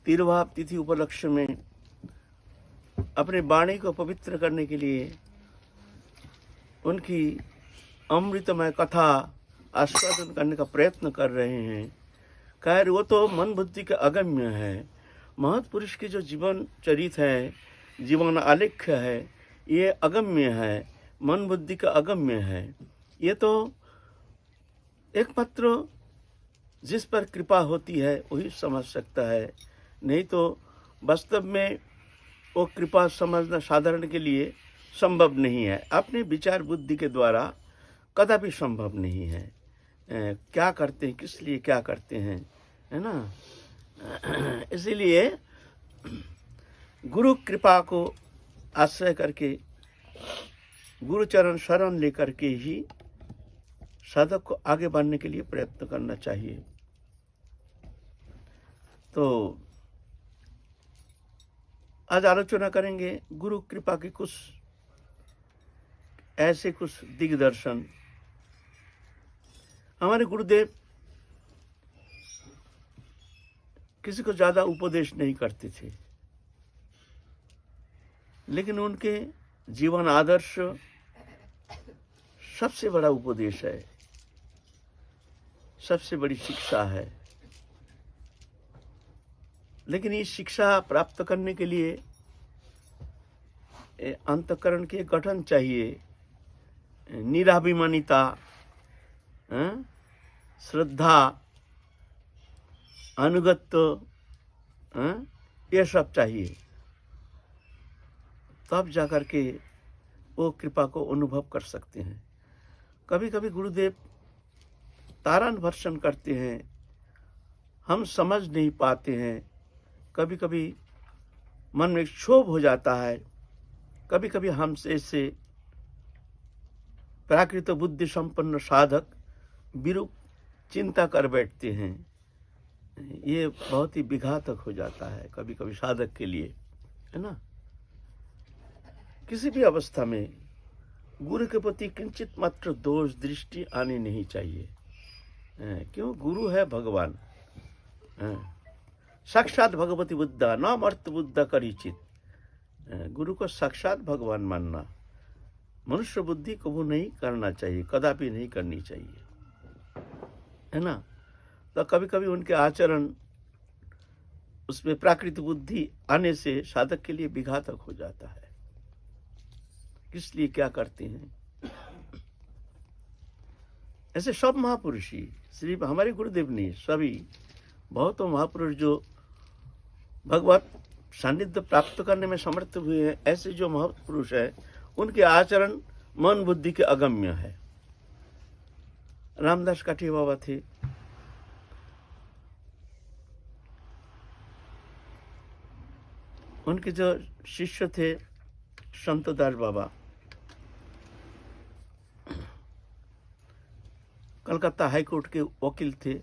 तिरुभाव तिथि उपलक्ष्य में अपने वाणी को पवित्र करने के लिए उनकी अमृतमय कथा आस्वादन करने का प्रयत्न कर रहे हैं। खैर वो तो मन बुद्धि के अगम्य है। महत्पुरुष के जो जीवन चरित है, जीवन आलेख्य है, ये अगम्य है, मन बुद्धि का अगम्य है। ये तो एकमात्र जिस पर कृपा होती है वही समझ सकता है, नहीं तो वास्तव में वो कृपा समझना साधारण के लिए संभव नहीं है। अपने विचार बुद्धि के द्वारा कदापि संभव नहीं है। क्या करते हैं, किस लिए क्या करते हैं, है ना। इसीलिए गुरु कृपा को आश्रय करके, गुरु चरण शरण लेकर के ही साधक को आगे बढ़ने के लिए प्रयत्न करना चाहिए। तो आज आलोचना करेंगे गुरु कृपा की कुछ ऐसे कुछ दिग्दर्शन। हमारे गुरुदेव किसी को ज्यादा उपदेश नहीं करते थे, लेकिन उनके जीवन आदर्श सबसे बड़ा उपदेश है, सबसे बड़ी शिक्षा है। लेकिन ये शिक्षा प्राप्त करने के लिए अंतःकरण के गठन चाहिए, निराभिमानिता, श्रद्धा, अनुगत्य, ये सब चाहिए। तब जाकर के वो कृपा को अनुभव कर सकते हैं। कभी कभी गुरुदेव तारण भर्षण करते हैं, हम समझ नहीं पाते हैं। कभी कभी मन में क्षोभ हो जाता है। कभी कभी हमसे से प्राकृत बुद्धि संपन्न साधक विरूप चिंता कर बैठते हैं। ये बहुत ही विघातक हो जाता है कभी कभी साधक के लिए, है ना। किसी भी अवस्था में गुरु के प्रति किंचित मात्र दोष दृष्टि आनी नहीं चाहिए। क्यों? गुरु है भगवान, साक्षात भगवती बुद्धा न मर्त बुद्धा करिचित। गुरु को साक्षात भगवान मानना मनुष्य बुद्धि को वो नहीं करना चाहिए, कदापि नहीं करनी चाहिए, है ना। तो कभी कभी उनके आचरण, उसमें प्राकृतिक बुद्धि आने से साधक के लिए विघातक हो जाता है। किस लिए क्या करते हैं। ऐसे सब महापुरुष ही, सिर्फ हमारे गुरुदेव नहीं, सभी बहुतों महापुरुष जो भगवत सानिध्य प्राप्त करने में समर्थ हुए हैं, ऐसे जो महापुरुष है उनके आचरण मन बुद्धि के अगम्य है। रामदास काठिया बाबा थे, उनके जो शिष्य थे संत दास बाबा, कलकत्ता हाईकोर्ट के वकील थे।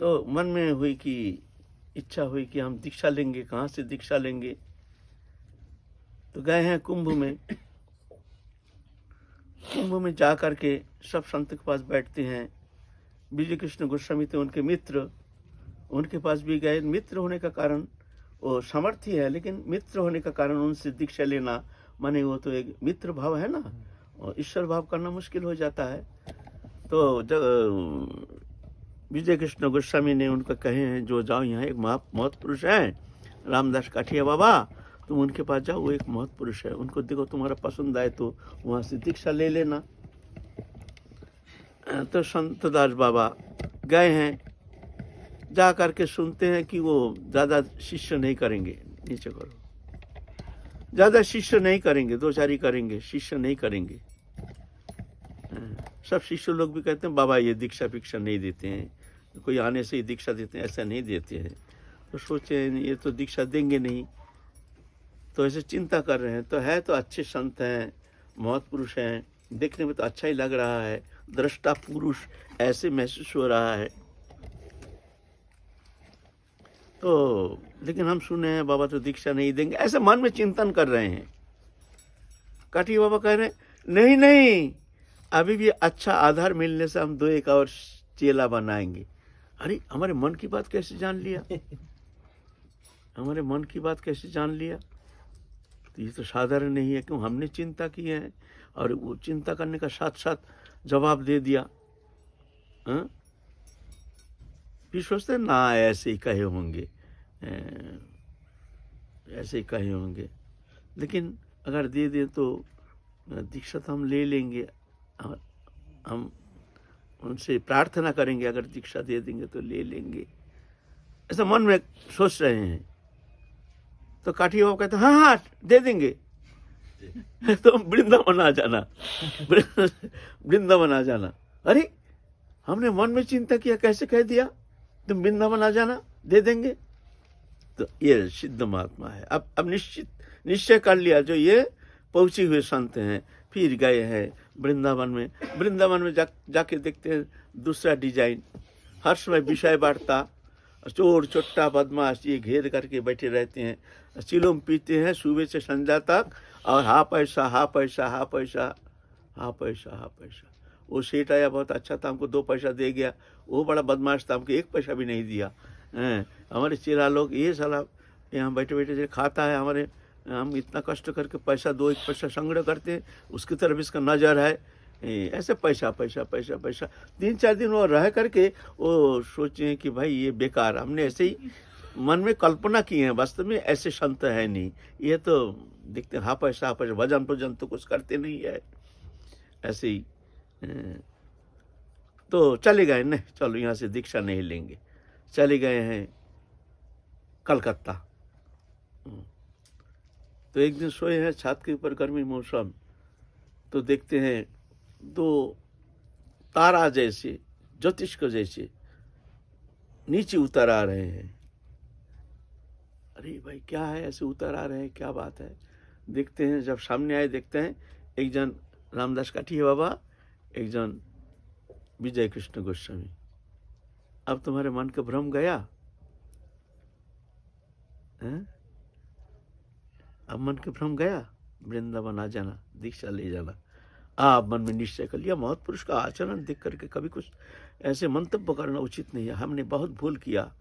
तो मन में हुई कि इच्छा हुई कि हम दीक्षा लेंगे, कहाँ से दीक्षा लेंगे। तो गए हैं कुंभ में। कुंभ में जा करके सब संत के पास बैठते हैं। विजय कृष्ण गोस्वामी थे उनके मित्र, उनके पास भी गए। मित्र होने का कारण वो सामर्थ्य है, लेकिन मित्र होने का कारण उनसे दीक्षा लेना माने वो तो एक मित्र भाव है ना, और ईश्वर भाव करना मुश्किल हो जाता है। तो जब विजय कृष्ण गोस्वामी ने उनको कहे हैं जो जाओ, यहाँ एक महत्पुरुष है रामदास काठिया बाबा, तुम उनके पास जाओ, वो एक महत्पुरुष है, उनको देखो, तुम्हारा पसंद आए तो वहाँ से दीक्षा ले लेना। तो संत दास बाबा गए हैं, जा करके सुनते हैं कि वो ज़्यादा शिष्य नहीं करेंगे, नीचे करो, ज़्यादा शिष्य नहीं करेंगे, दो चार ही करेंगे, शिष्य नहीं करेंगे। सब शिष्य लोग भी कहते हैं बाबा ये दीक्षा भिक्षा नहीं देते हैं, कोई आने से ही दीक्षा देते हैं, ऐसा नहीं देते हैं। तो सोचे ये तो दीक्षा देंगे नहीं, तो ऐसे चिंता कर रहे हैं। तो है तो अच्छे संत हैं, महत्पुरुष हैं, देखने में तो अच्छा ही लग रहा है, दृष्टा पुरुष ऐसे महसूस हो रहा है। तो लेकिन हम सुने हैं बाबा तो दीक्षा नहीं देंगे, ऐसे मन में चिंतन कर रहे हैं। काठी बाबा कह रहे हैं नहीं नहीं, अभी भी अच्छा आधार मिलने से हम दो एक और चेला बनाएंगे। अरे हमारे मन की बात कैसे जान लिया, हमारे मन की बात कैसे जान लिया? तो ये तो साधारण नहीं है। क्यों? हमने चिंता की है और वो चिंता करने का साथ साथ जवाब दे दिया। हाँ? फिर सोचते हैं ना ऐसे ही कहे होंगे, ऐसे ही कहे होंगे, लेकिन अगर दे दे तो दीक्षा तो हम ले लेंगे और हम उनसे प्रार्थना करेंगे, अगर दीक्षा दे देंगे तो ले लेंगे, ऐसा मन में सोच रहे हैं। तो काठी बाबा कहते हाँ हाँ दे देंगे तो वृंदावन आ जाना, वृंदावन आ जाना। अरे हमने मन में चिंता किया, कैसे कह दिया तुम वृंदावन आ जाना, दे देंगे। तो ये सिद्ध महात्मा है। अब निश्चय कर लिया, जो ये पहुंचे हुए संत हैं। फिर गए हैं वृंदावन में। वृंदावन में जाके देखते हैं दूसरा डिजाइन, हर समय विषय बांटता, चोर चोट्टा बदमाश ये घेर करके बैठे रहते हैं, चिलम पीते हैं सुबह से संध्या तक, और हा पैसा हा पैसा हा पैसा हा पैसा हा पैसा। वो सेठ आया, बहुत अच्छा था, हमको 2 पैसा दे गया। वो बड़ा बदमाश था, हमको 1 पैसा भी नहीं दिया। हमारे चेला लोग, ये साला यहाँ बैठे बैठे जो खाता है, हमारे हम इतना कष्ट करके पैसा 2-1 पैसा संग्रह करते हैं, उसकी तरफ इसका नज़र है। ऐसे पैसा पैसा पैसा पैसा 3-4 दिन वो रह करके वो सोचे कि भाई ये बेकार, हमने ऐसे ही मन में कल्पना की है, वास्तव में ऐसे संत है नहीं। ये तो देखते हैं हा पैसा भजन भजन तो कुछ करते नहीं है, ऐसे ही। तो चले गए, नहीं चलो यहाँ से दीक्षा नहीं लेंगे, चले गए हैं कलकत्ता। तो एक दिन सोए हैं छत के ऊपर, गर्मी मौसम, तो देखते हैं 2 तारा जैसे, ज्योतिष जैसे नीचे उतर आ रहे हैं। अरे भाई क्या है, ऐसे उतर आ रहे हैं, क्या बात है? देखते हैं, जब सामने आए देखते हैं एक जन रामदास काठिया बाबा, एक जन विजय कृष्ण गोस्वामी। अब तुम्हारे मन का भ्रम गया है? अब मन का भ्रम गया, वृंदावन आ जाना, दीक्षा ले जाना। आप मन में निश्चय कर लिया। महत्पुरुष का आचरण देख करके कभी कुछ ऐसे मंतव्य करना उचित नहीं है, हमने बहुत भूल किया।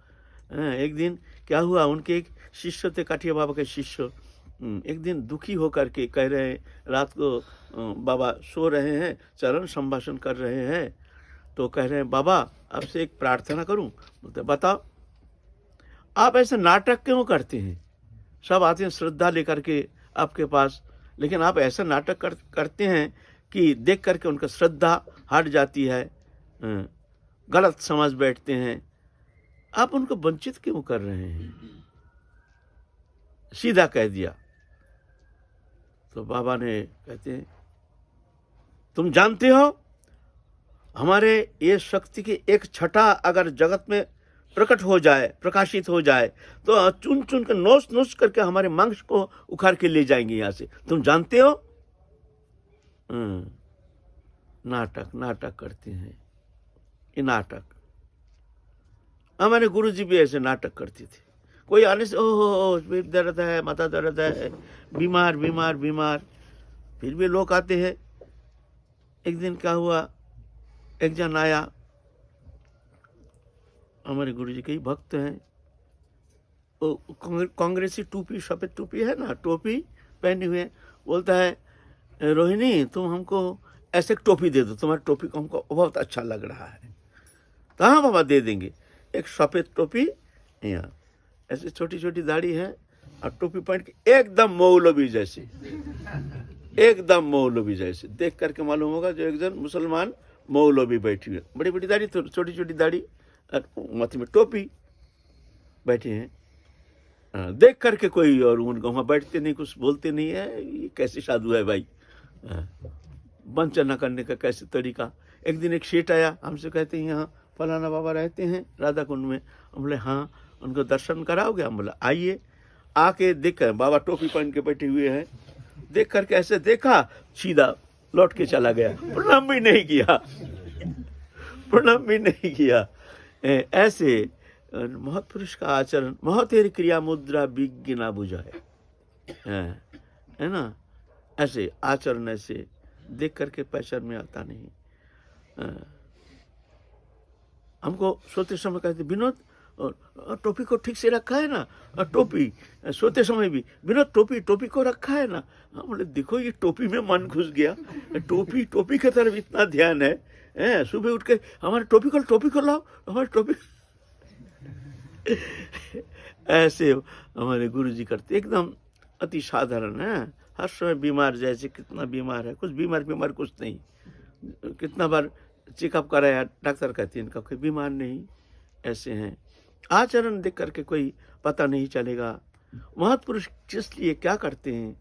एक दिन क्या हुआ, उनके एक शिष्य थे, काठिया बाबा के शिष्य, एक दिन दुखी होकर के कह रहे हैं, रात को बाबा सो रहे हैं, चरण संभाषण कर रहे हैं, तो कह रहे हैं बाबा आपसे एक प्रार्थना करूं? बोलते बताओ। आप ऐसे नाटक क्यों करते हैं? सब आते हैं श्रद्धा लेकर के आपके पास, लेकिन आप ऐसा नाटक करते हैं कि देख करके उनका श्रद्धा हट जाती है, गलत समझ बैठते हैं। आप उनको वंचित क्यों कर रहे हैं? सीधा कह दिया। तो बाबा ने कहते हैं तुम जानते हो हमारे ये शक्ति की एक छटा अगर जगत में प्रकट हो जाए, प्रकाशित हो जाए, तो चुन चुन कर नोच नोच करके हमारे मांस को उखाड़ के ले जाएंगे यहाँ से, तुम जानते हो। नाटक नाटक करते हैं, ये नाटक। हमारे गुरुजी भी ऐसे नाटक करते थे। कोई आने से ओह पेट दर्द है, माथा दर्द है, बीमार बीमार बीमार, फिर भी लोग आते हैं। एक दिन क्या हुआ, एक जन आया, हमारे गुरुजी के ही भक्त हैं, कांग्रेसी टोपी, सफेद टोपी है ना, टोपी पहने हुए, बोलता है रोहिणी तुम हमको ऐसे टोपी दे दो, तुम्हारी टोपी को हमको बहुत अच्छा लग रहा है। तो हाँ बाबा दे देंगे। एक सफेद टोपी, यहाँ ऐसे छोटी छोटी दाढ़ी है और टोपी पहन के एकदम मौलवी जैसे, एकदम मौलवी जैसे, देख करके मालूम होगा जो एक जन मुसलमान मौलवी बैठी हुए, बड़ी बड़ी दाढ़ी, छोटी छोटी दाढ़ी और माथे में टोपी बैठे हैं। देख करके कोई और उनको वहाँ बैठते नहीं, कुछ बोलते नहीं है, ये कैसे साधु है भाई, वंचन न करने का कैसे तरीका। एक दिन एक सेठ आया, हमसे कहते हैं यहाँ फलाना बाबा रहते हैं राधा कुंड में। हम बोले हाँ, उनको दर्शन कराओगे? हम बोला आइए। आके देख कर बाबा टोपी पहन के बैठे हुए हैं, देख करके ऐसे देखा, सीधा लौट के चला गया, प्रणाम भी नहीं किया, प्रणाम भी नहीं किया। ऐसे महत्पुरुष का आचरण, महतेर क्रिया मुद्रा विज्ञ ना बुझाए, है ना, ऐसे आचरण ऐसे देख करके पहचान में आता नहीं। हमको सोते समय कहते विनोद टोपी को ठीक से रखा है ना, टोपी सोते समय भी विनोद टोपी को रखा है ना। हम बोले देखो ये टोपी में मन घुस गया, टोपी की तरफ इतना ध्यान है। सुबह उठ के हमारे टोपी को लाओ, हमारे टोपी ऐसे हमारे गुरुजी करते, एकदम अति साधारण है। हर समय बीमार, जैसे कितना बीमार है, कुछ बीमार कुछ नहीं। कितना बार चेकअप कराया, डॉक्टर कहते हैं इनका कोई बीमार नहीं। ऐसे हैं, आचरण देख करके कोई पता नहीं चलेगा महापुरुष किस लिए क्या करते हैं,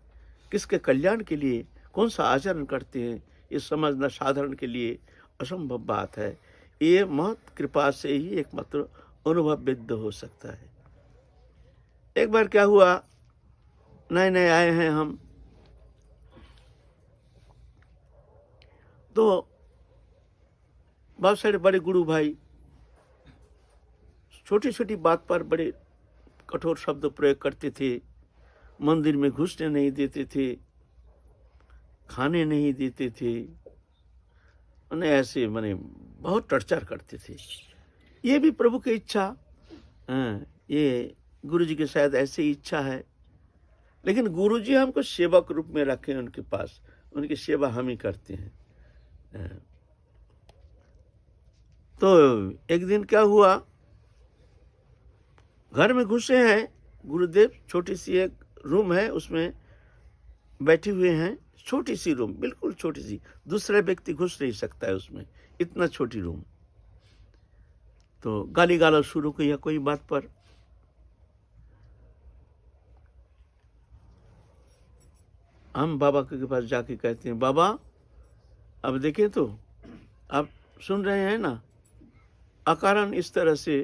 किसके कल्याण के लिए कौन सा आचरण करते हैं, ये समझना साधारण के लिए असंभव बात है। ये महत कृपा से ही एकमात्र अनुभव विद्ध हो सकता है। एक बार क्या हुआ, नए आए हैं हम, तो बहुत सारे बड़े गुरु भाई छोटी छोटी बात पर बड़े कठोर शब्द प्रयोग करते थे। मंदिर में घुसने नहीं देते थे, खाने नहीं देते थे, मैंने ऐसे बहुत टॉर्चर करते थे। ये भी प्रभु की इच्छा, ये गुरु जी की शायद ऐसी इच्छा है। लेकिन गुरु जी हमको सेवक रूप में रखे, उनके पास, उनकी सेवा हम ही करते हैं। तो एक दिन क्या हुआ, घर में घुसे हैं गुरुदेव, छोटी सी एक रूम है, उसमें बैठे हुए हैं, छोटी सी रूम, बिल्कुल छोटी सी, दूसरा व्यक्ति घुस नहीं सकता है उसमें, इतना छोटी रूम। तो गाली गालौज शुरू किया कोई बात पर। हम बाबा के पास जाके कहते हैं, बाबा अब देखें तो आप सुन रहे हैं ना, अकारण इस तरह से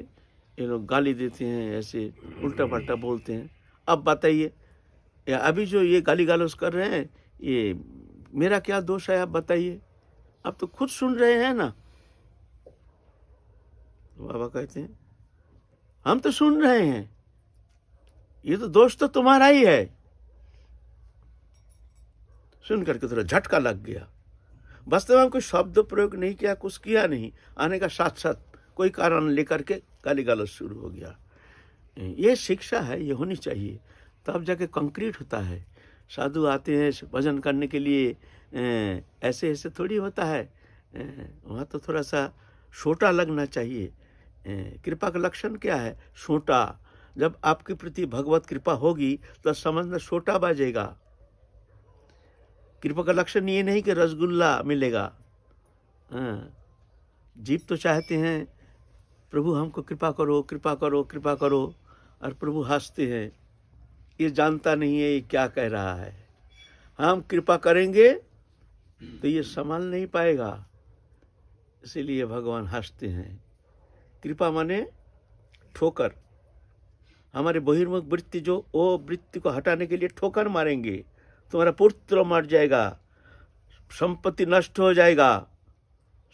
ये लोग गाली देते हैं, ऐसे उल्टा पल्टा बोलते हैं। अब बताइए, या अभी जो ये गाली गालौज कर रहे हैं, ये मेरा क्या दोष है, आप बताइए, आप तो खुद सुन रहे हैं ना। बाबा कहते हैं, हम तो सुन रहे हैं, ये तो दोष तो तुम्हारा ही है। सुन करके थोड़ा झटका लग गया। वास्तव में कोई शब्द प्रयोग नहीं किया, कुछ किया नहीं, आने का साथ साथ कोई कारण लेकर के गाली गलौज शुरू हो गया। ये शिक्षा है, ये होनी चाहिए, तब जाके कंक्रीट होता है। साधु आते हैं भजन करने के लिए, ऐसे ऐसे थोड़ी होता है। वहाँ तो थोड़ा सा छोटा लगना चाहिए। कृपा का लक्षण क्या है? छोटा। जब आपके प्रति भगवत कृपा होगी तो समझना छोटा बाजेगा। कृपा का लक्षण ये नहीं कि रसगुल्ला मिलेगा। जीव तो चाहते हैं प्रभु हमको कृपा करो, कृपा करो, कृपा करो, और प्रभु हंसते हैं, ये जानता नहीं है ये क्या कह रहा है। हम कृपा करेंगे तो ये संभाल नहीं पाएगा, इसीलिए भगवान हंसते हैं। कृपा माने ठोकर। हमारे बहिर्मुख वृत्ति जो, वो वृत्ति को हटाने के लिए ठोकर मारेंगे। तुम्हारा पुत्र मर जाएगा, संपत्ति नष्ट हो जाएगा,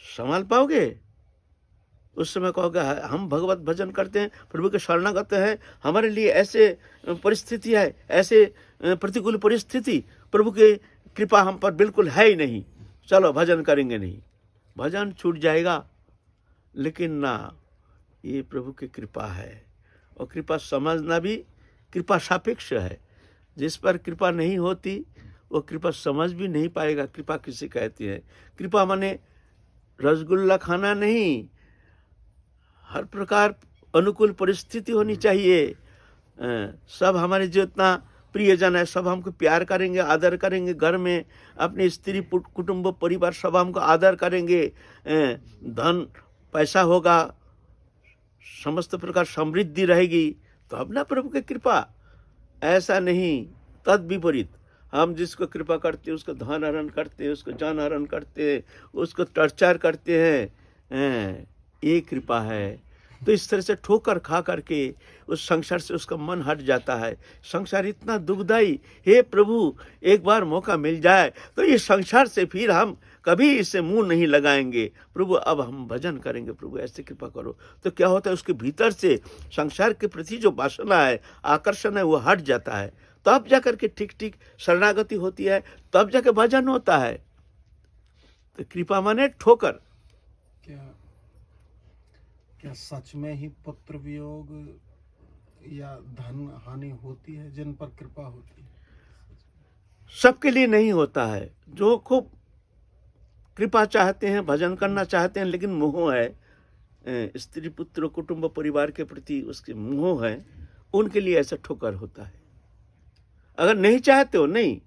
संभाल पाओगे? उस समय कहोगे हम भगवत भजन करते हैं, प्रभु के शरणागत हैं, हमारे लिए ऐसे परिस्थिति है, ऐसे प्रतिकूल परिस्थिति, प्रभु की कृपा हम पर बिल्कुल है ही नहीं, चलो भजन करेंगे नहीं। भजन छूट जाएगा। लेकिन ना, ये प्रभु की कृपा है, और कृपा समझना भी कृपा सापेक्ष है। जिस पर कृपा नहीं होती वो कृपा समझ भी नहीं पाएगा। कृपा किसे कहती है? कृपा माने रसगुल्ला खाना नहीं, हर प्रकार अनुकूल परिस्थिति होनी चाहिए। सब हमारे जितना प्रियजन है सब हमको प्यार करेंगे, आदर करेंगे। घर में अपने स्त्री कुटुंब परिवार सब हमको आदर करेंगे। धन पैसा होगा, समस्त प्रकार समृद्धि रहेगी, तो अब ना प्रभु की कृपा। ऐसा नहीं, तद विपरीत। हम जिसको कृपा करते हैं उसको धन हरण करते हैं, उसको जान हरण करते हैं, उसको टॉर्चर करते हैं। ये कृपा है। तो इस तरह से ठोकर खा करके उस संसार से उसका मन हट जाता है। संसार इतना दुखदाई, हे प्रभु एक बार मौका मिल जाए तो ये संसार से फिर हम कभी इससे मुंह नहीं लगाएंगे। प्रभु अब हम भजन करेंगे, प्रभु ऐसे कृपा करो। तो क्या होता है, उसके भीतर से संसार के प्रति जो वासना है, आकर्षण है, वो हट जाता है। तब जाकर के ठीक ठीक शरणागति होती है, तब जाकर भजन होता है। तो कृपा माने ठोकर। क्या क्या सच में ही पुत्र वियोग या धन हानि होती है जिन पर कृपा होती है? सबके लिए नहीं होता है। जो खूब कृपा चाहते हैं, भजन करना चाहते हैं, लेकिन मोह है, स्त्री पुत्र कुटुंब परिवार के प्रति उसके मोह है, उनके लिए ऐसा ठोकर होता है। अगर नहीं चाहते हो, नहीं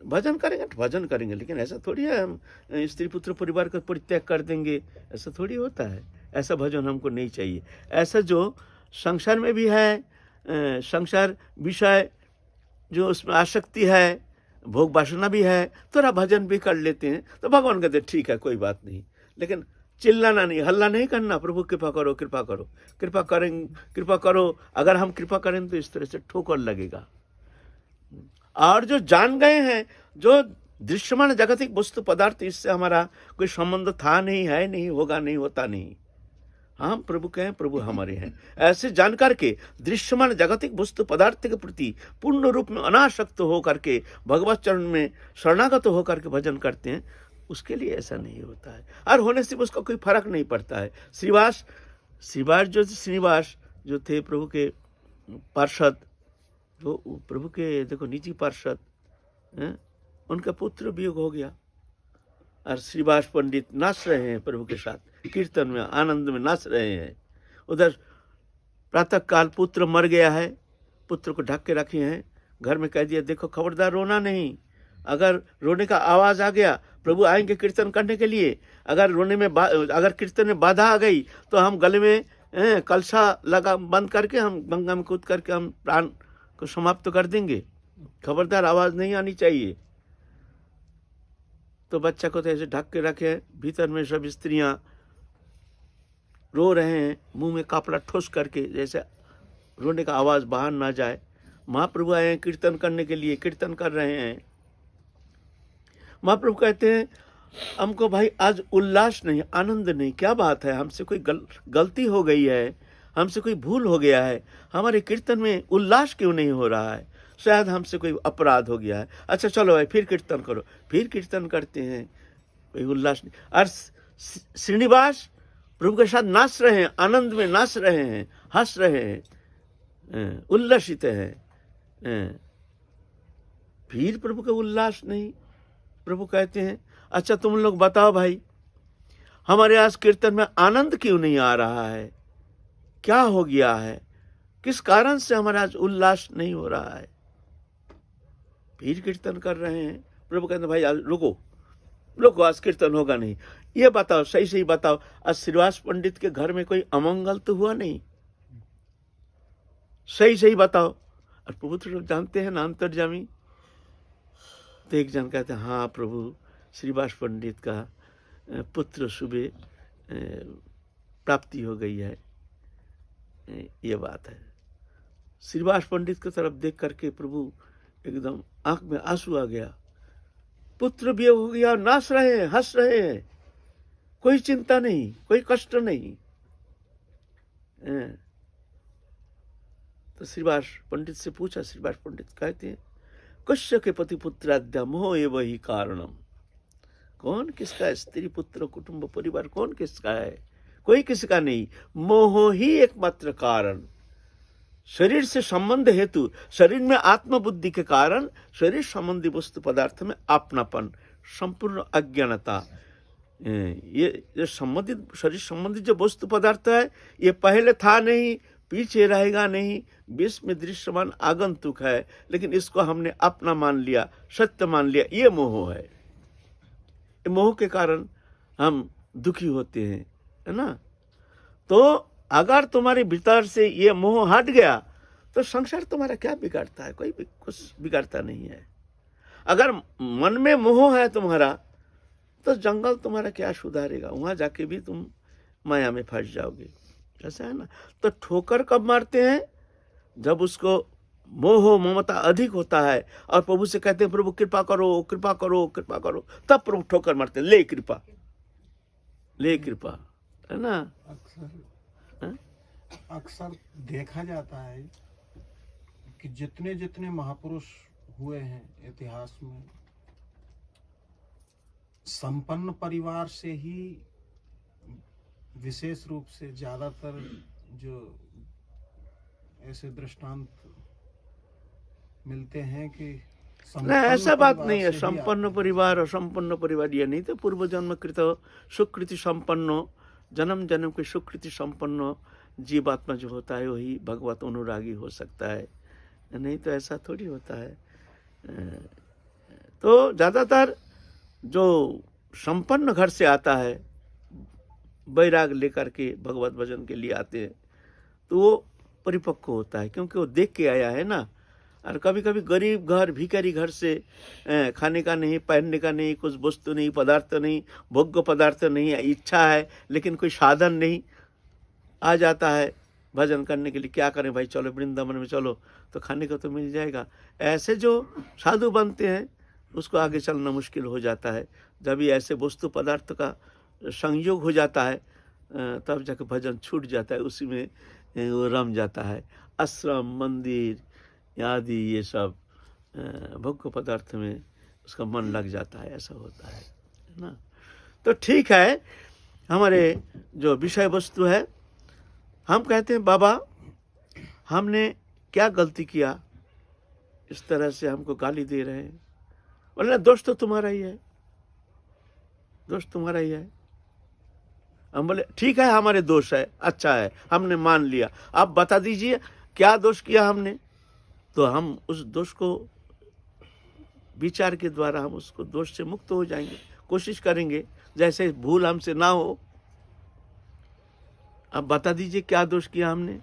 भजन करेंगे तो भजन करेंगे, लेकिन ऐसा थोड़ी है हम स्त्री पुत्र परिवार का परित्याग कर देंगे, ऐसा थोड़ी होता है। ऐसा भजन हमको नहीं चाहिए। ऐसा जो संसार में भी है, संसार विषय जो उसमें आसक्ति है, भोग वासना भी है, थोड़ा भजन भी कर लेते हैं, तो भगवान कहते हैं ठीक है, कोई बात नहीं, लेकिन चिल्लाना नहीं, हल्ला नहीं करना, प्रभु कृपा करो, कृपा करो, कृपा करें, कृपा करो। अगर हम कृपा करें तो इस तरह से ठोकर लगेगा। और जो जान गए हैं, जो दृश्यमान जागतिक वस्तु पदार्थ, इससे हमारा कोई संबंध था नहीं, है नहीं, होगा नहीं, होता नहीं, हम प्रभु के हैं, प्रभु हमारे हैं, ऐसे जानकर के दृश्यमान जागतिक वस्तु पदार्थ के प्रति पूर्ण रूप में अनासक्त होकर के भगवत चरण में शरणागत होकर के भजन करते हैं, उसके लिए ऐसा नहीं होता है। और होने से उसका कोई फर्क नहीं पड़ता है। श्रीवास श्रीनिवास जो थे प्रभु के पार्षद, जो प्रभु के देखो निजी पार्षद हैं, उनका पुत्र वियोग हो गया, और श्रीवास पंडित नाच रहे हैं प्रभु के साथ, कीर्तन में आनंद में नाच रहे हैं। उधर प्रातः काल पुत्र मर गया है, पुत्र को ढक के रखे हैं, घर में कह दिया देखो खबरदार रोना नहीं, अगर रोने का आवाज आ गया प्रभु आएंगे कीर्तन करने के लिए, अगर रोने में अगर कीर्तन में बाधा आ गई तो हम गले में कलशा लगा बंद करके हम गंगा में कूद करके हम प्राण को समाप्त कर देंगे, खबरदार आवाज नहीं आनी चाहिए। तो बच्चा को तो ऐसे ढक के रखे, भीतर में सब स्त्रियां रो रहे हैं, मुंह में कपड़ा ठोस करके, जैसे रोने का आवाज बाहर ना जाए। महाप्रभु आए हैं कीर्तन करने के लिए, कीर्तन कर रहे हैं। महाप्रभु कहते हैं हमको भाई आज उल्लास नहीं, आनंद नहीं, क्या बात है, हमसे कोई गलती हो गई है, हमसे कोई भूल हो गया है, हमारे कीर्तन में उल्लास क्यों नहीं हो रहा है, शायद हमसे कोई अपराध हो गया है। अच्छा चलो भाई फिर कीर्तन करो, फिर कीर्तन करते हैं, कोई उल्लास नहीं। और श्रीनिवास प्रभु के साथ नाच रहे हैं, आनंद में नाच रहे हैं, हंस रहे हैं, उल्लसित हैं, फिर प्रभु का उल्लास नहीं। प्रभु कहते हैं अच्छा तुम लोग बताओ भाई, हमारे आज कीर्तन में आनंद क्यों नहीं आ रहा है, क्या हो गया है, किस कारण से हमारा आज उल्लास नहीं हो रहा है। फिर कीर्तन कर रहे हैं। प्रभु कहते हैं भाई आज रुको, आज कीर्तन होगा नहीं। ये बताओ, सही सही बताओ, आज श्रीवास पंडित के घर में कोई अमंगल तो हुआ नहीं, सही सही बताओ। और प्रभु तो जानते हैं ना अंतर्जामी। तो एक जन कहते हैं हाँ प्रभु, श्रीवास पंडित का पुत्र सुबह प्राप्ति हो गई है, ये बात है। श्रीवास पंडित की तरफ देख करके प्रभु एकदम आंख में आंसू आ गया, पुत्र भी हो गया, नाच रहे हैं, हंस रहे हैं, कोई चिंता नहीं, कोई कष्ट नहीं। तो श्रीवास पंडित से पूछा, श्रीवास पंडित कहते हैं कश्य के पति पुत्राद्या मोह एव ही कारणम। कौन किसका है, स्त्री पुत्र कुटुंब परिवार कौन किसका है, कोई किसका नहीं, मोह ही एकमात्र कारण। शरीर से संबंध हेतु, शरीर में आत्मबुद्धि के कारण शरीर संबंधी वस्तु पदार्थ में अपनापन, संपूर्ण अज्ञानता, ये जो संबंधित शरीर संबंधित जो वस्तु पदार्थ है ये पहले था नहीं, पीछे रहेगा नहीं, विश्व में दृश्यमान आगंतुक है, लेकिन इसको हमने अपना मान लिया, सत्य मान लिया, ये मोह है। मोह के कारण हम दुखी होते हैं, है ना। तो अगर तुम्हारे भीतर से ये मोह हट गया तो संसार तुम्हारा क्या बिगाड़ता है, कोई भी कुछ बिगाड़ता नहीं है। अगर मन में मोह है तुम्हारा तो जंगल तुम्हारा क्या सुधारेगा, वहां जाके भी तुम माया में फंस जाओगे, ऐसा है ना। तो ठोकर कब मारते हैं, जब उसको मोह ममता अधिक होता है और प्रभु से कहते हैं प्रभु कृपा करो, कृपा करो, कृपा करो, तब प्रभु ठोकर मारते हैं, ले कृपा, ले कृपा, है ना। अक्सर देखा जाता है कि जितने जितने महापुरुष हुए हैं इतिहास में, संपन्न परिवार से ही विशेष रूप से ज़्यादातर जो ऐसे दृष्टांत मिलते हैं कि ना, ऐसा बात नहीं है। से ही संपन्न परिवार और संपन्न परिवार ये नहीं तो पूर्व जन्म कृत सुकृति संपन्न, जन्म जन्म की सुकृति संपन्न जीवात्मा जो होता है वही भगवत अनुरागी हो सकता है, नहीं तो ऐसा थोड़ी होता है। तो ज़्यादातर जो संपन्न घर से आता है, वैराग लेकर के भगवत भजन के लिए आते हैं, तो वो परिपक्व होता है, क्योंकि वो देख के आया है ना। और कभी कभी गरीब घर, भिखारी घर से खाने का नहीं, पहनने का नहीं, कुछ वस्तु नहीं, पदार्थ नहीं, भोग्य पदार्थ नहीं, इच्छा है लेकिन कोई साधन नहीं, आ जाता है भजन करने के लिए। क्या करें भाई, चलो वृंदावन में चलो तो खाने को तो मिल जाएगा। ऐसे जो साधु बनते हैं उसको आगे चलना मुश्किल हो जाता है। जब भी ऐसे वस्तु पदार्थ का संयोग हो जाता है तब जाकर भजन छूट जाता है, उसी में वो रम जाता है। आश्रम, मंदिर आदि ये सब भोग्य पदार्थ में उसका मन लग जाता है, ऐसा होता है ना। तो ठीक है, हमारे जो विषय वस्तु है, हम कहते हैं बाबा हमने क्या गलती किया, इस तरह से हमको गाली दे रहे हैं। बोले दोष तो तुम्हारा ही है, दोष तुम्हारा ही है। हम बोले ठीक है, हमारे दोष है, अच्छा है, हमने मान लिया, आप बता दीजिए क्या दोष किया हमने। तो हम उस दोष को विचार के द्वारा हम उसको दोष से मुक्त हो जाएंगे, कोशिश करेंगे जैसे भूल हमसे ना हो। अब बता दीजिए क्या दोष किया हमने,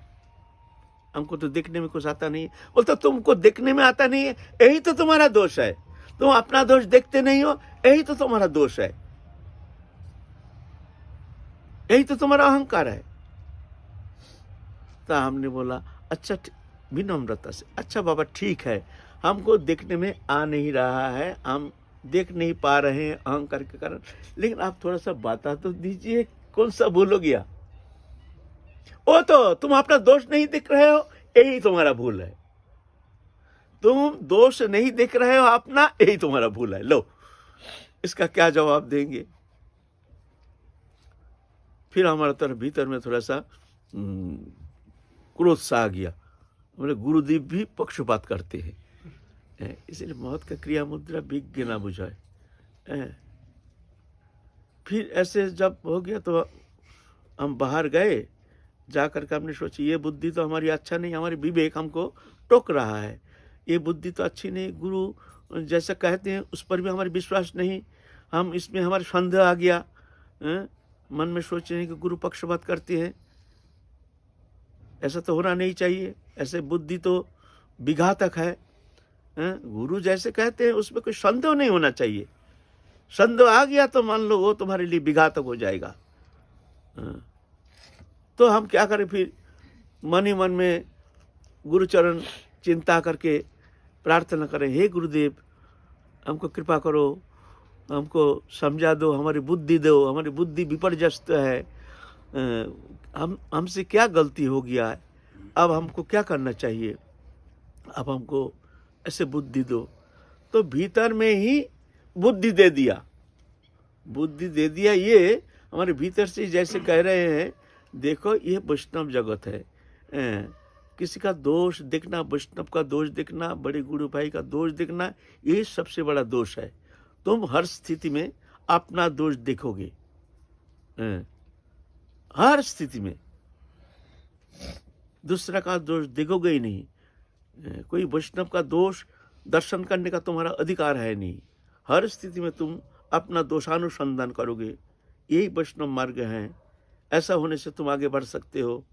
हमको तो देखने में कुछ आता नहीं है। बोलते तुमको देखने में आता नहीं है, यही तो तुम्हारा दोष है, तुम अपना दोष देखते नहीं हो, यही तो तुम्हारा दोष है, यही तो तुम्हारा अहंकार है। तो हमने बोला अच्छा, विनम्रता से, अच्छा बाबा ठीक है, हमको देखने में आ नहीं रहा है, हम देख नहीं पा रहे हैं अहंकार के कारण, लेकिन आप थोड़ा सा बता तो दीजिए कौन सा भूल हो गया। ओ तो तुम अपना दोष नहीं देख रहे हो, यही तुम्हारा भूल है। तुम दोष नहीं देख रहे हो अपना, यही तुम्हारा भूल है। लो इसका क्या जवाब देंगे। फिर हमारा तरफ भीतर में थोड़ा सा क्रोध सा आ गया। बोले गुरुदेव भी पक्षपात करते हैं, इसलिए मौत का क्रिया मुद्रा विज्ञ ना बुझाए। फिर ऐसे जब हो गया तो हम बाहर गए, जाकर के हमने सोची ये बुद्धि तो हमारी अच्छा नहीं, हमारे विवेक हमको टोक रहा है, ये बुद्धि तो अच्छी नहीं, गुरु जैसा कहते हैं उस पर भी हमारे विश्वास नहीं, हम इसमें हमारे संदेह आ गया। मन में सोचे हैं कि गुरु पक्षपात करते हैं, ऐसा तो होना नहीं चाहिए, ऐसे बुद्धि तो विघातक है। गुरु जैसे कहते हैं उसमें कोई संदेह नहीं होना चाहिए, संदेह आ गया तो मान लो वो तुम्हारे लिए विघातक हो जाएगा। तो हम क्या करें, फिर मन ही मन में गुरुचरण चिंता करके प्रार्थना करें, हे गुरुदेव हमको कृपा करो, हमको समझा दो, हमारी बुद्धि दो, हमारी बुद्धि विपर्यस्त है, हमसे क्या गलती हो गया है, अब हमको क्या करना चाहिए, अब हमको ऐसे बुद्धि दो। तो भीतर में ही बुद्धि दे दिया, बुद्धि दे दिया। ये हमारे भीतर से जैसे कह रहे हैं देखो ये वैष्णव जगत है, किसी का दोष देखना, वैष्णव का दोष देखना, बड़े गुरु भाई का दोष देखना, ये सबसे बड़ा दोष है। तुम हर स्थिति में अपना दोष देखोगे, हर स्थिति में दूसरा का दोष देखोगे ही नहीं। कोई वैष्णव का दोष दर्शन करने का तुम्हारा अधिकार है नहीं, हर स्थिति में तुम अपना दोषानुसंधान करोगे, यही वैष्णव मार्ग है। ऐसा होने से तुम आगे बढ़ सकते हो,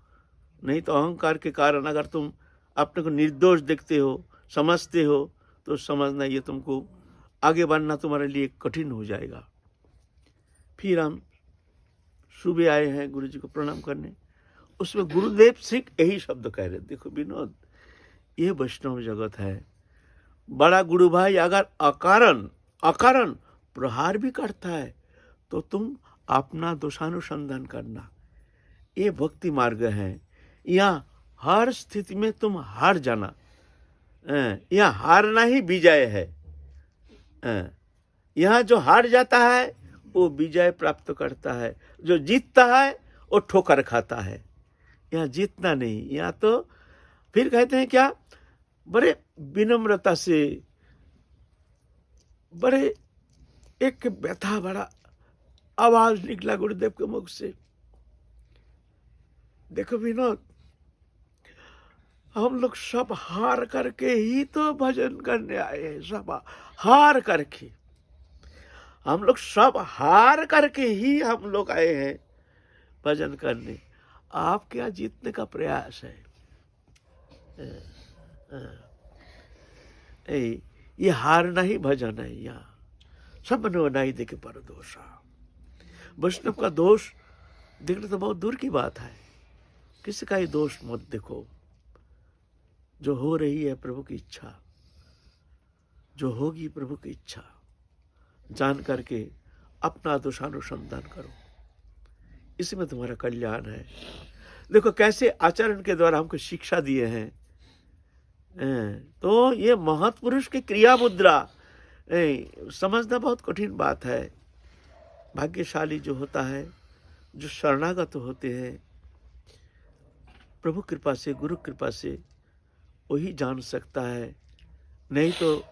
नहीं तो अहंकार के कारण अगर तुम अपने को निर्दोष देखते हो, समझते हो, तो समझना ये तुमको आगे बढ़ना तुम्हारे लिए कठिन हो जाएगा। फिर हम सुबह आए हैं गुरु जी को प्रणाम करने, उसमें गुरुदेव सिख यही शब्द कह रहे, देखो विनोद ये वैष्णव जगत है, बड़ा गुरु भाई अगर अकारण प्रहार भी करता है तो तुम अपना दोषानुसंधान करना, ये भक्ति मार्ग है। यहाँ हर स्थिति में तुम हार जाना, यहाँ हारना ही विजय है। यहाँ जो हार जाता है वो विजय प्राप्त करता है, जो जीतता है वो ठोकर खाता है। यहाँ जीतना नहीं, यहाँ तो फिर कहते हैं क्या, बड़े विनम्रता से, बड़े एक व्यथा भरा आवाज निकला गुरुदेव के मुख से, देखो विनोद, हम लोग सब हार करके ही तो भजन करने आए हैं, सब हार करके, हम लोग सब हार करके ही हम लोग आए हैं भजन करने। आप क्या जीतने का प्रयास है? ये हारना ही भजन है। यहाँ सब नहीं देखे पर दोषा, वैष्णव का दोष देखना तो बहुत दूर की बात है, किसी का ही दोष मत देखो। जो हो रही है प्रभु की इच्छा, जो होगी प्रभु की इच्छा, जान करके अपना दोषानुसंधान करो, इसमें तुम्हारा कल्याण है। देखो कैसे आचरण के द्वारा हमको शिक्षा दिए हैं। तो ये महत्पुरुष की क्रिया मुद्रा समझना बहुत कठिन बात है। भाग्यशाली जो होता है, जो शरणागत होते हैं, प्रभु कृपा से, गुरु कृपा से, वही जान सकता है। नहीं तो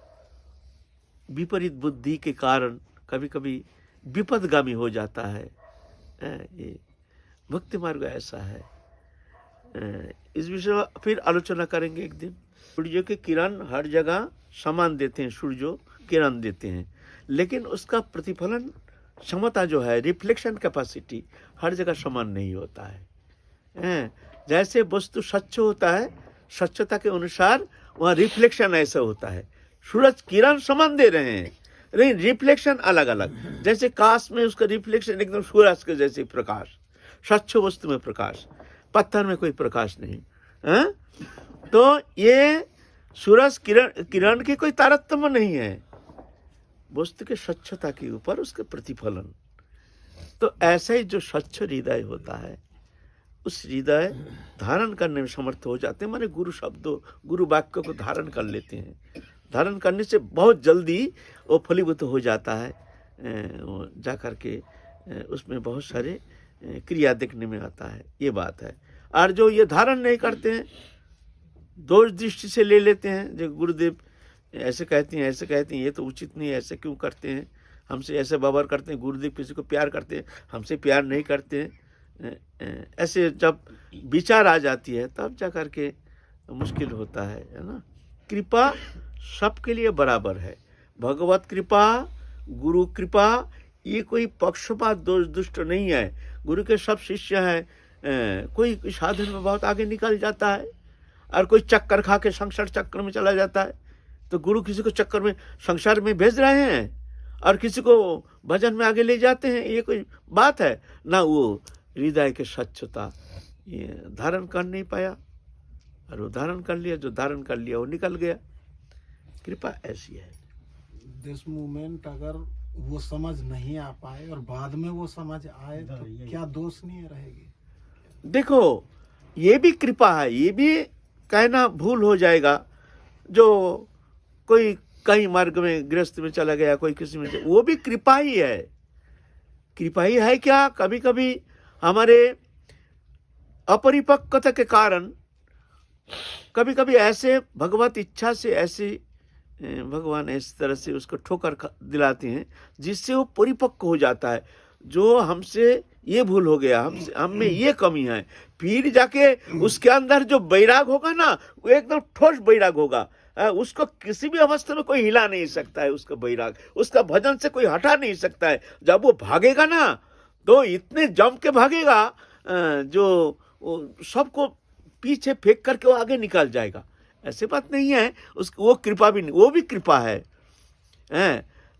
विपरीत बुद्धि के कारण कभी कभी विपदगामी हो जाता है। ये भक्ति मार्ग ऐसा है। इस विषय में फिर आलोचना करेंगे एक दिन। सूर्य के किरण हर जगह समान देते हैं, सूर्य किरण देते हैं, लेकिन उसका प्रतिफलन क्षमता जो है, रिफ्लेक्शन कैपेसिटी, हर जगह समान नहीं होता है। जैसे वस्तु स्वच्छ होता है, स्वच्छता के अनुसार वहाँ रिफ्लेक्शन ऐसा होता है। सूरज किरण समान दे रहे हैं, लेकिन रिफ्लेक्शन अलग अलग। जैसे कांच में उसका रिफ्लेक्शन एकदम सूरज के जैसे प्रकाश, स्वच्छ वस्तु में प्रकाश, पत्थर में कोई प्रकाश नहीं है। तो ये सूरज किरण की कोई तारतम्य नहीं है, वस्तु के स्वच्छता के ऊपर उसके प्रतिफलन। तो ऐसा ही जो स्वच्छ हृदय होता है, उस हृदय धारण करने में समर्थ हो जाते हैं। माने गुरु शब्दों, गुरु वाक्य को धारण कर लेते हैं। धारण करने से बहुत जल्दी वो फलीभूत हो जाता है। जा करके उसमें बहुत सारे क्रिया देखने में आता है, ये बात है। और जो ये धारण नहीं करते हैं, दोष दृष्टि से ले लेते हैं, जो गुरुदेव ऐसे कहते हैं, ऐसे कहते हैं, ये तो उचित नहीं है, ऐसे क्यों करते हैं, हमसे ऐसे व्यवहार करते हैं। गुरुदेव किसी को प्यार करते हैं, हमसे प्यार नहीं करते हैं। ऐसे जब विचार आ जाती है तब जा करके मुश्किल होता है ना। कृपा सबके लिए बराबर है। भगवत कृपा, गुरु कृपा, ये कोई पक्षपात दोष दुष्ट नहीं है। गुरु के सब शिष्य हैं। कोई साधन में बहुत आगे निकल जाता है और कोई चक्कर खा के संसार चक्कर में चला जाता है। तो गुरु किसी को चक्कर में संसार में भेज रहे हैं और किसी को भजन में आगे ले जाते हैं, ये कोई बात है ना। वो हृदय के स्वच्छता ये धारण कर नहीं पाया, और वो धारण कर लिया, जो धारण कर लिया वो निकल गया। कृपा ऐसी है। दिस मूवमेंट अगर वो समझ नहीं आ पाए और बाद में वो समझ आए तो क्या दोष नहीं रहेगी? देखो ये भी कृपा है, ये भी कहना भूल हो जाएगा। जो कोई कहीं मार्ग में गृहस्थ में चला गया, कोई किसी में, वो भी कृपा ही है। कृपा ही है क्या? कभी कभी हमारे अपरिपक्वता के कारण कभी कभी ऐसे भगवत इच्छा से ऐसे भगवान इस तरह से उसको ठोकर दिलाते हैं जिससे वो परिपक्व हो जाता है। जो हमसे ये भूल हो गया, हम में ये कमी है, फिर जाके उसके अंदर जो वैराग होगा ना, वो एकदम ठोस वैराग होगा। उसको किसी भी अवस्था में कोई हिला नहीं सकता है। उसका वैराग, उसका भजन से कोई हटा नहीं सकता है। जब वो भागेगा ना तो इतने जम के भागेगा जो सबको पीछे फेंक करके वो आगे निकल जाएगा। ऐसी बात नहीं है। वो कृपा भी नहीं, वो भी कृपा है।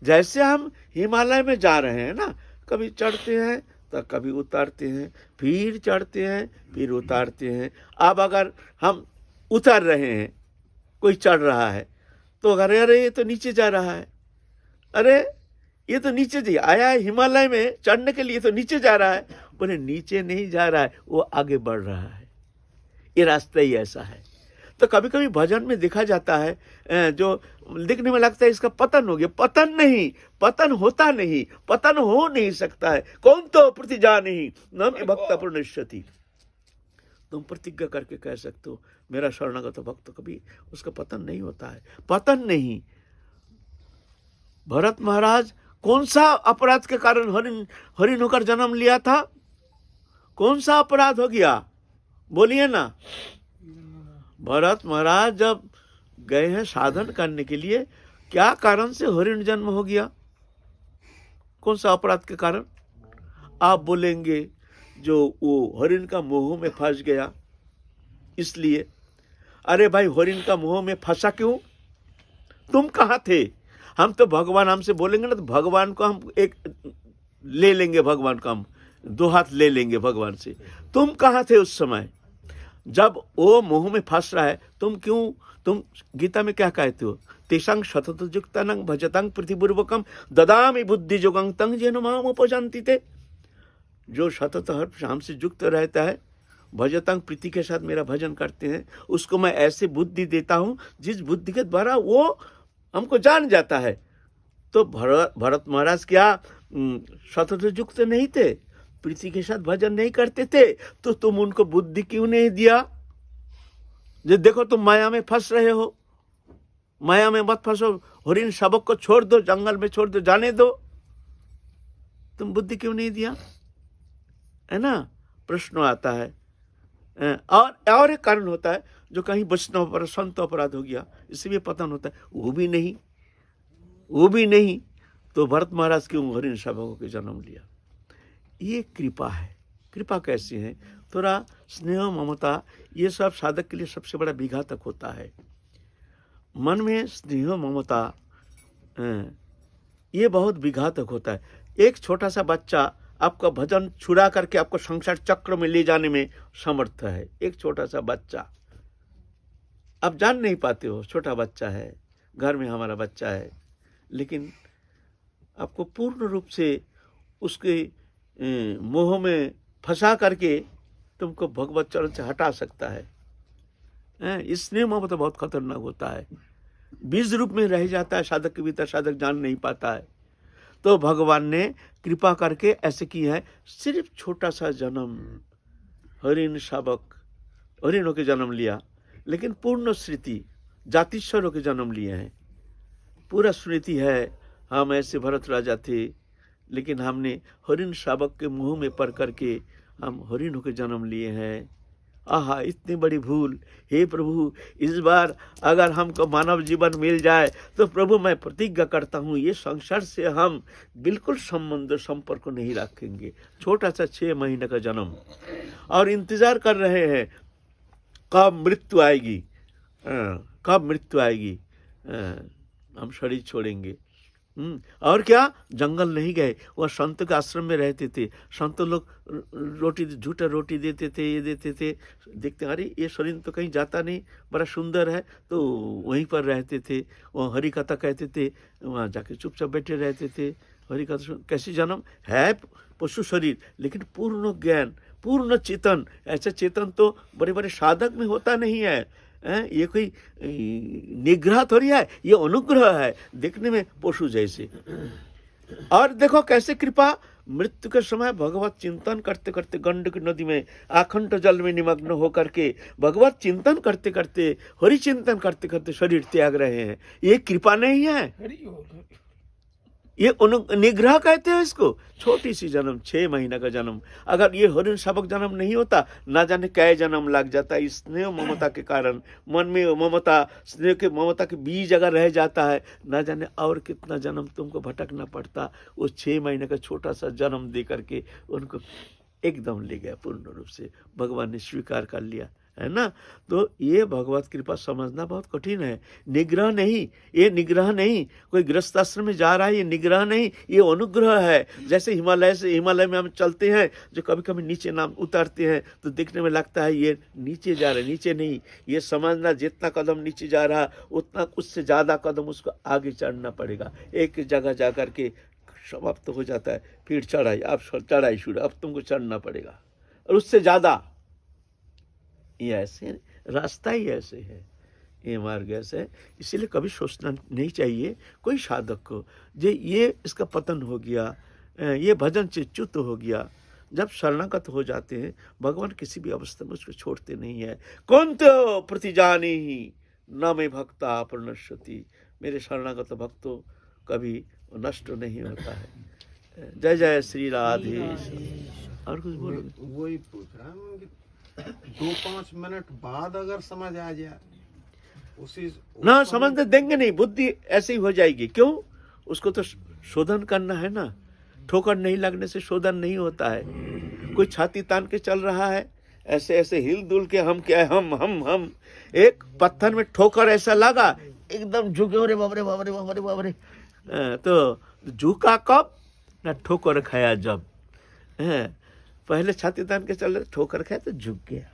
जैसे हम हिमालय में जा रहे हैं ना, कभी चढ़ते हैं तो कभी उतारते हैं, फिर चढ़ते हैं, फिर उतारते हैं। अब अगर हम उतर रहे हैं, कोई चढ़ रहा है तो अरे ये तो नीचे जा रहा है, अरे ये तो नीचे जी आया है हिमालय में चढ़ने के लिए, तो नीचे जा रहा है। बोले नीचे नहीं जा रहा है, वो आगे बढ़ रहा है। ये रास्ता ही ऐसा है। तो कभी कभी भजन में देखा जाता है जो दिखने में लगता है इसका पतन हो गया। पतन नहीं, पतन होता नहीं, पतन हो नहीं सकता है। कौन तो प्रतिजा नहीं न मे भक्त पुनश्यति। तुम प्रतिज्ञा करके कह सकते हो मेरा शरणागत भक्त कभी उसका पतन नहीं होता है। पतन नहीं। भरत महाराज कौन सा अपराध के कारण हरिण होकर जन्म लिया था? कौन सा अपराध हो गया? बोलिए ना। भरत महाराज जब गए हैं साधन करने के लिए, क्या कारण से हरिण जन्म हो गया? कौन सा अपराध के कारण? आप बोलेंगे जो वो हरिण का मोह में फंस गया इसलिए। अरे भाई, हरिण का मोह में फंसा क्यों? तुम कहाँ थे? हम तो भगवान, हमसे बोलेंगे ना तो भगवान को हम एक ले लेंगे, भगवान को हम दो हाथ ले लेंगे भगवान से। तुम कहाँ थे उस समय जब वो मोह में फंस रहा है? तुम गीता में क्या कहते हो? तेषां शतत युक्तानां भजतां प्रतिपूर्वकं ददामि बुद्धि योगं तं येन माम उपजन्ति ते। जो सतत हमसे युक्त रहता है, भजतांग प्रीति के साथ मेरा भजन करते हैं, उसको मैं ऐसे बुद्धि देता हूं जिस बुद्धि के द्वारा वो हमको जान जाता है। तो भरत महाराज क्या सतत युक्त नहीं थे? प्रीति के साथ भजन नहीं करते थे? तो तुम उनको बुद्धि क्यों नहीं दिया? जो देखो तुम माया में फंस रहे हो, माया में मत फंसो, हरिण शावक को छोड़ दो, जंगल में छोड़ दो, जाने दो। तुम बुद्धि क्यों नहीं दिया? है ना, प्रश्न आता है। और एक कारण होता है जो कहीं वैष्णव पर संत अपराध हो गया, इसलिए पतन होता है। वो भी नहीं तो भरत महाराज क्यों हरिण शावकों के जन्म लिया? ये कृपा है। कृपा कैसी है? थोड़ा स्नेह ममता, ये सब साधक के लिए सबसे बड़ा विघातक होता है। मन में स्नेह ममता ये बहुत विघातक होता है। एक छोटा सा बच्चा आपका भजन छुड़ा करके आपको संसार चक्र में ले जाने में समर्थ है। एक छोटा सा बच्चा, आप जान नहीं पाते हो, छोटा बच्चा है, घर में हमारा बच्चा है, लेकिन आपको पूर्ण रूप से उसके मोह में फंसा करके तुमको भगवत चरण से हटा सकता है। इसलिए मोह तो बहुत खतरनाक होता है, बीज रूप में रह जाता है साधक के भीतर, साधक जान नहीं पाता है। तो भगवान ने कृपा करके ऐसे की है। सिर्फ छोटा सा जन्म, हरिण शावक, हरिणों के जन्म लिया, लेकिन पूर्ण स्मृति जातीश्वरों के जन्म लिए हैं। पूरा स्मृति है, हम ऐसे भरत राजा थे, लेकिन हमने हरिण शावक के मुंह में पड़ करके हम हरिणों के जन्म लिए हैं। आहा, इतनी बड़ी भूल। हे प्रभु, इस बार अगर हमको मानव जीवन मिल जाए तो प्रभु मैं प्रतिज्ञा करता हूँ ये संसार से हम बिल्कुल संपर्क नहीं रखेंगे। छोटा सा 6 महीने का जन्म, और इंतजार कर रहे हैं कब मृत्यु आएगी, कब मृत्यु आएगी, हम शरीर छोड़ेंगे। और क्या, जंगल नहीं गए, वह संत के आश्रम में रहते थे। संत लोग रोटी, झूठा रोटी देते थे, ये देते थे। देखते अरे ये शरीर तो कहीं जाता नहीं, बड़ा सुंदर है, तो वहीं पर रहते थे। वहाँ हरि कथा कहते थे, वहाँ जाके चुपचाप बैठे रहते थे। हरि कथा कैसे जन्म है, पशु शरीर, लेकिन पूर्ण ज्ञान, पूर्ण चेतन। ऐसा चेतन तो बड़े बड़े साधक में होता नहीं है। ये कोई निग्रह थोड़ी है, ये अनुग्रह है, देखने में पशु जैसे। और देखो कैसे कृपा, मृत्यु के समय भगवत चिंतन करते करते गंडक नदी में आखंड जल में निमग्न होकर के भगवत चिंतन करते करते, हरि चिंतन करते करते शरीर त्याग रहे हैं। ये कृपा नहीं है, ये निग्रह कहते हैं इसको। छोटी सी जन्म, 6 महीने का जन्म। अगर ये हरिण शावक जन्म नहीं होता, ना जाने क्या जन्म लग जाता। स्नेह ममता के कारण मन में ममता, स्नेह के ममता के बीज अगर रह जाता है, ना जाने और कितना जन्म तुमको भटकना पड़ता। वो 6 महीने का छोटा सा जन्म दे करके उनको एकदम ले गया, पूर्ण रूप से भगवान ने स्वीकार कर लिया, है ना। तो ये भगवत कृपा समझना बहुत कठिन है। निग्रह नहीं, ये निग्रह नहीं। कोई गृहस्थ आश्रम में जा रहा है, ये निग्रह नहीं, ये अनुग्रह है। जैसे हिमालय में हम चलते हैं, जो कभी कभी नीचे नाम उतारते हैं तो देखने में लगता है ये नीचे जा रहा है, नीचे नहीं। ये समझना जितना कदम नीचे जा रहा उतना उससे ज़्यादा कदम उसको आगे चढ़ना पड़ेगा। एक जगह जा कर के समाप्त हो जाता है, फिर चढ़ाई, अब चढ़ाई शुरू, अब तुमको चढ़ना पड़ेगा, और उससे ज़्यादा। ये ऐसे रास्ता ही ऐसे है। ये मार्ग ऐसा है। इसीलिए कभी सोचना नहीं चाहिए कोई साधक को जे ये इसका पतन हो गया, ये भजन से च्युत हो गया। जब शरणागत हो जाते हैं भगवान किसी भी अवस्था में उसको छोड़ते नहीं है। कुंतो प्रतिजानी ही न मैं भक्ता प्रणश्यति, मेरे शरणागत भक्तों कभी नष्ट नहीं होता है। जय जय श्री राधे। और कुछ बोलोगे? वही पूछ रहा हूँ कि 2-5 मिनट बाद अगर समझ आ जाए उसी ना समझने देंगे नहीं, बुद्धि ऐसे ही हो जाएगी। क्यों? उसको तो शोधन करना है ना। ठोकर नहीं लगने से शोधन नहीं होता है। कोई छाती तान के चल रहा है, ऐसे ऐसे हिल दुल के हम क्या हम एक पत्थर में ठोकर ऐसा लगा, एकदम झुके, अरे बाबरे बाबरे बाबरे बाबरे। तो झुका कब? ना ठोकर खाया जब। पहले छाती तान के चल रहे, ठोकर खाया तो झुक गया।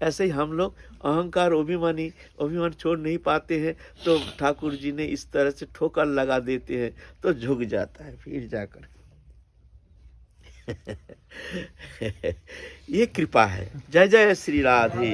ऐसे ही हम लोग अहंकार अभिमान छोड़ नहीं पाते हैं, तो ठाकुर जी ने इस तरह से ठोकर लगा देते हैं तो झुक जाता है फिर जाकर। ये कृपा है। जय जय श्री राधे।